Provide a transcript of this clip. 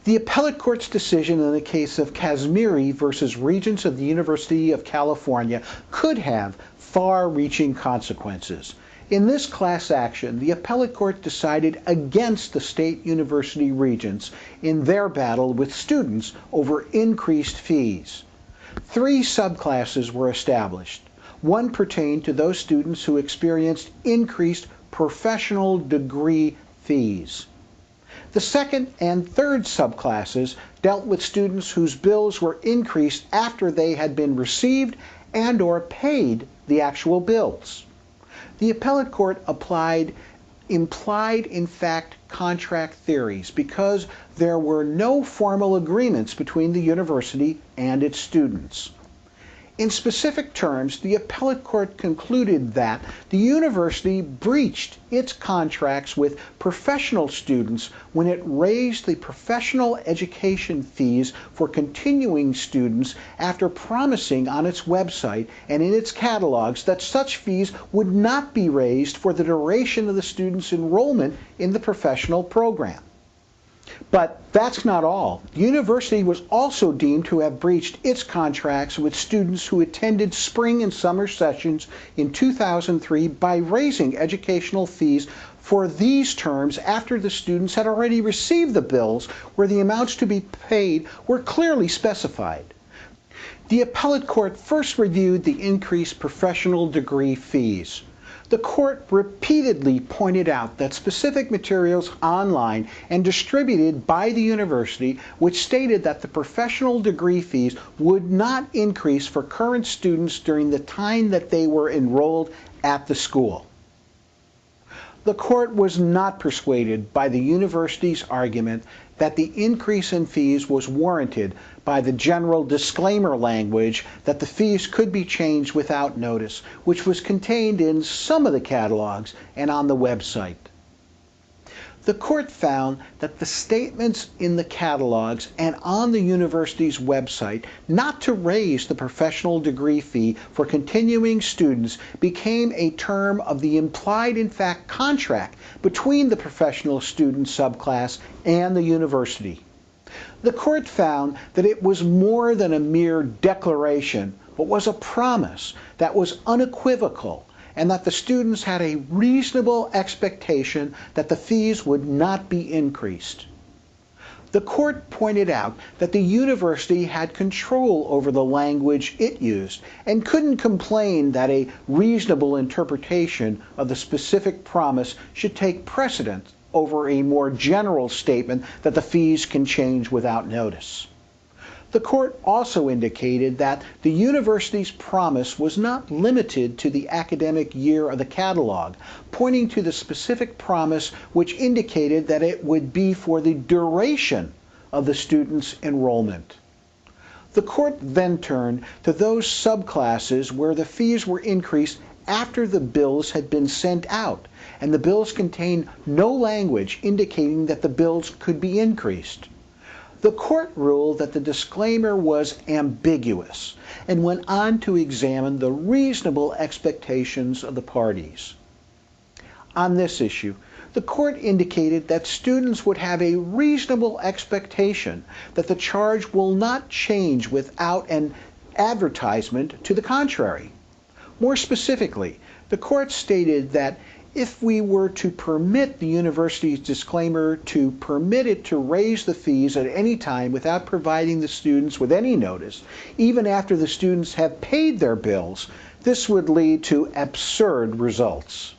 The appellate court's decision in the case of Kashmiri versus Regents of the University of California could have far-reaching consequences. In this class action, the appellate court decided against the state university regents in their battle with students over increased fees. 3 subclasses were established. One pertained to those students who experienced increased professional degree fees. The second and third subclasses dealt with students whose bills were increased after they had been received and/or paid the actual bills. The appellate court applied implied-in-fact contract theories because there were no formal agreements between the university and its students. In specific terms, the appellate court concluded that the university breached its contracts with professional students when it raised the professional education fees for continuing students after promising on its website and in its catalogs that such fees would not be raised for the duration of the student's enrollment in the professional program. But that's not all. The university was also deemed to have breached its contracts with students who attended spring and summer sessions in 2003 by raising educational fees for these terms after the students had already received the bills where the amounts to be paid were clearly specified. The appellate court first reviewed the increased professional degree fees. The court repeatedly pointed out that specific materials online and distributed by the university which stated that the professional degree fees would not increase for current students during the time that they were enrolled at the school. The court was not persuaded by the university's argument that the increase in fees was warranted by the general disclaimer language that the fees could be changed without notice, which was contained in some of the catalogs and on the website. The court found that the statements in the catalogs and on the university's website not to raise the professional degree fee for continuing students became a term of the implied-in-fact contract between the professional student subclass and the university. The court found that it was more than a mere declaration, but was a promise that was unequivocal, and that the students had a reasonable expectation that the fees would not be increased. The court pointed out that the university had control over the language it used and couldn't complain that a reasonable interpretation of the specific promise should take precedence over a more general statement that the fees can change without notice. The court also indicated that the university's promise was not limited to the academic year of the catalog, pointing to the specific promise which indicated that it would be for the duration of the student's enrollment. The court then turned to those subclasses where the fees were increased after the bills had been sent out, and the bills contained no language indicating that the bills could be increased. The court ruled that the disclaimer was ambiguous and went on to examine the reasonable expectations of the parties. On this issue, the court indicated that students would have a reasonable expectation that the charge will not change without an advertisement to the contrary. More specifically, the court stated that if we were to permit the university's disclaimer to permit it to raise the fees at any time without providing the students with any notice, even after the students have paid their bills, this would lead to absurd results.